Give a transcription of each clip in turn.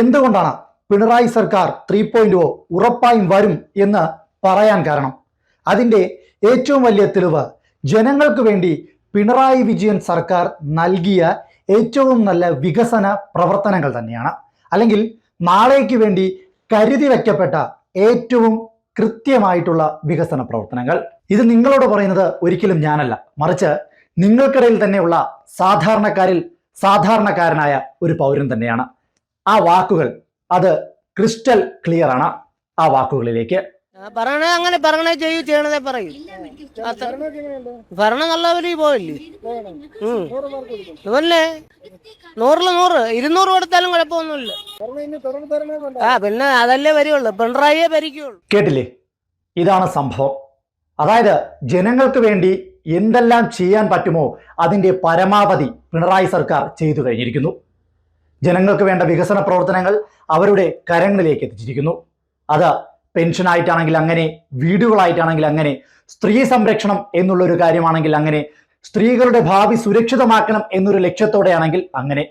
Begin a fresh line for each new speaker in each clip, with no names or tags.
എന്തുകൊണ്ടാണ് പിണറായി സർക്കാർ 3.0 ഉറപ്പായും വരും എന്ന് പറയാൻ കാരണം? അതിൻ്റെ ഏറ്റവും വലിയ തെളിവ് ജനങ്ങൾക്ക് വേണ്ടി പിണറായി വിജയൻ സർക്കാർ നൽകിയ ഏറ്റവും നല്ല വികസന പ്രവർത്തനങ്ങൾ തന്നെയാണ്. അല്ലെങ്കിൽ നാളേക്ക് വേണ്ടി കരുതി വയ്ക്കപ്പെട്ട ഏറ്റവും കൃത്യമായിട്ടുള്ള വികസന പ്രവർത്തനങ്ങൾ. ഇത് നിങ്ങളോട് പറയുന്നത് ഒരിക്കലും ഞാനല്ല, മറിച്ച് നിങ്ങൾക്കിടയിൽ തന്നെയുള്ള സാധാരണക്കാരിൽ സാധാരണക്കാരനായ ഒരു പൗരൻ തന്നെയാണ്. ആ വാക്കുകൾ അത് ക്രിസ്റ്റൽ ക്ലിയർ ആണ്. ആ വാക്കുകളിലേക്ക്
പറയണേ അങ്ങനെ പറയണേ ചെയ്യണതേ പറയും. ഭരണം നല്ല വലിയ പോയില്ലേ ഇതല്ലേ 100-ല് 100 200 കൊടുത്താലും കുഴപ്പമൊന്നുമില്ല. പിന്നെ അതല്ലേ വരുള്ളൂ, പിണറായിയെ ഭരിക്കുള്ളൂ.
കേട്ടില്ലേ? ഇതാണ് സംഭവം. അതായത് ജനങ്ങൾക്ക് വേണ്ടി എന്തെല്ലാം ചെയ്യാൻ പറ്റുമോ അതിൻ്റെ പരമാവധി പിണറായി സർക്കാർ ചെയ്തു കഴിഞ്ഞിരിക്കുന്നു. ജനങ്ങൾക്ക് വേണ്ട വികസന പ്രവർത്തനങ്ങൾ അവരുടെ കരങ്ങളിലേക്ക് എത്തിച്ചിരിക്കുന്നു. അത് പെൻഷനായിട്ടാണെങ്കിൽ അങ്ങനെ, വീടുകളായിട്ടാണെങ്കിൽ അങ്ങനെ, സ്ത്രീ സംരക്ഷണം എന്നുള്ളൊരു കാര്യമാണെങ്കിൽ അങ്ങനെ, സ്ത്രീകളുടെ ഭാവി സുരക്ഷിതമാക്കണം എന്നൊരു ലക്ഷ്യത്തോടെയാണെങ്കിൽ അങ്ങനെ,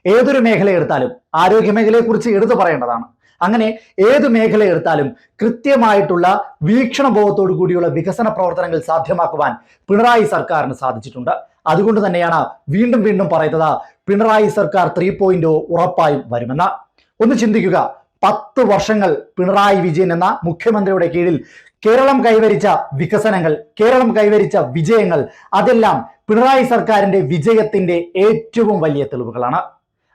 ഏതൊരു മേഖല എടുത്താലും ആരോഗ്യ മേഖലയെക്കുറിച്ച് എടുത്തു പറയേണ്ടതാണ്. അങ്ങനെ ഏത് മേഖല എടുത്താലും കൃത്യമായിട്ടുള്ള വീക്ഷണബോധത്തോടു കൂടിയുള്ള വികസന പ്രവർത്തനങ്ങൾ സാധ്യമാക്കുവാൻ പിണറായി സർക്കാരിന് സാധിച്ചിട്ടുണ്ട്. അതുകൊണ്ട് തന്നെയാണ് വീണ്ടും വീണ്ടും പറയുന്നത് പിണറായി സർക്കാർ 3.0 ഉറപ്പായും വരുമെന്ന്. ഒന്ന് ചിന്തിക്കുക, 10 വർഷങ്ങൾ പിണറായി വിജയൻ എന്ന മുഖ്യമന്ത്രിയുടെ കീഴിൽ കേരളം കൈവരിച്ച വികസനങ്ങൾ, കേരളം കൈവരിച്ച വിജയങ്ങൾ, അതെല്ലാം പിണറായി സർക്കാരിന്റെ വിജയത്തിന്റെ ഏറ്റവും വലിയ തെളിവുകളാണ്.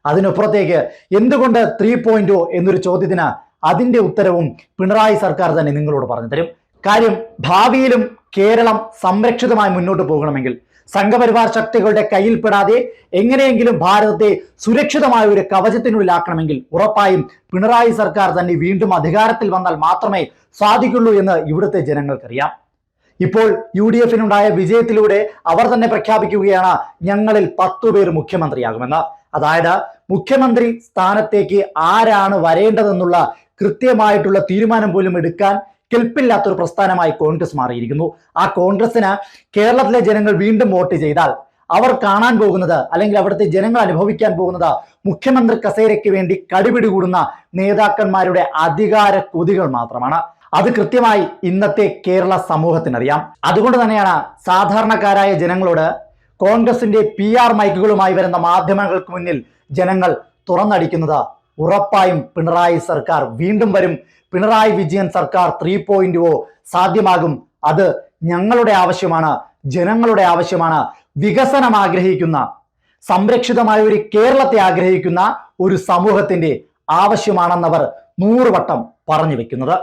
അതിനപ്പുറത്തേക്ക് എന്തുകൊണ്ട് 3.0 എന്നൊരു ചോദ്യത്തിന് അതിന്റെ ഉത്തരവും പിണറായി സർക്കാർ തന്നെ നിങ്ങളോട് പറഞ്ഞു തരും. കാര്യം, ഭാവിയിലും കേരളം സംരക്ഷിതമായി മുന്നോട്ട് പോകണമെങ്കിൽ, സംഘപരിവാർ ശക്തികളുടെ കയ്യിൽപ്പെടാതെ എങ്ങനെയെങ്കിലും ഭാരതത്തെ സുരക്ഷിതമായ ഒരു കവചത്തിനുള്ളിലാക്കണമെങ്കിൽ ഉറപ്പായും പിണറായി സർക്കാർ തന്നെ വീണ്ടും അധികാരത്തിൽ വന്നാൽ മാത്രമേ സാധിക്കുള്ളൂ എന്ന് ഇവിടുത്തെ ജനങ്ങൾക്കറിയാം. ഇപ്പോൾ UDF-നുണ്ടായ വിജയത്തിലൂടെ അവർ തന്നെ പ്രഖ്യാപിക്കുകയാണ് ഞങ്ങളിൽ 10 പേർ മുഖ്യമന്ത്രിയാകുമെന്ന്. അതായത് മുഖ്യമന്ത്രി സ്ഥാനത്തേക്ക് ആരാണ് വരേണ്ടതെന്നുള്ള കൃത്യമായിട്ടുള്ള തീരുമാനം പോലും എടുക്കാൻ കെൽപ്പില്ലാത്തൊരു പ്രസ്ഥാനമായി കോൺഗ്രസ് മാറിയിരിക്കുന്നു. ആ കോൺഗ്രസിന് കേരളത്തിലെ ജനങ്ങൾ വീണ്ടും വോട്ട് ചെയ്താൽ അവർ കാണാൻ പോകുന്നത്, അല്ലെങ്കിൽ അവിടുത്തെ ജനങ്ങൾ അനുഭവിക്കാൻ പോകുന്നത്, മുഖ്യമന്ത്രി കസേരയ്ക്ക് വേണ്ടി കടിപിടി കൂടുന്ന നേതാക്കന്മാരുടെ അധികാര കൊതികൾ മാത്രമാണ്. അത് കൃത്യമായി ഇന്നത്തെ കേരള സമൂഹത്തിനറിയാം. അതുകൊണ്ട് തന്നെയാണ് സാധാരണക്കാരായ ജനങ്ങളോട് കോൺഗ്രസിന്റെ PR മൈക്കുകളുമായി വരുന്ന മാധ്യമങ്ങൾക്ക് മുന്നിൽ ജനങ്ങൾ തുറന്നടിക്കുന്നത് ഉറപ്പായും പിണറായി സർക്കാർ വീണ്ടും വരും, പിണറായി വിജയൻ സർക്കാർ 3.0 സാധ്യമാകും, അത് ഞങ്ങളുടെ ആവശ്യമാണ്, ജനങ്ങളുടെ ആവശ്യമാണ്, വികസനം ആഗ്രഹിക്കുന്ന, സംരക്ഷിതമായ ഒരു കേരളത്തെ ആഗ്രഹിക്കുന്ന ഒരു സമൂഹത്തിന്റെ ആവശ്യമാണെന്നവർ 100 വട്ടം പറഞ്ഞു വെക്കുന്നത്.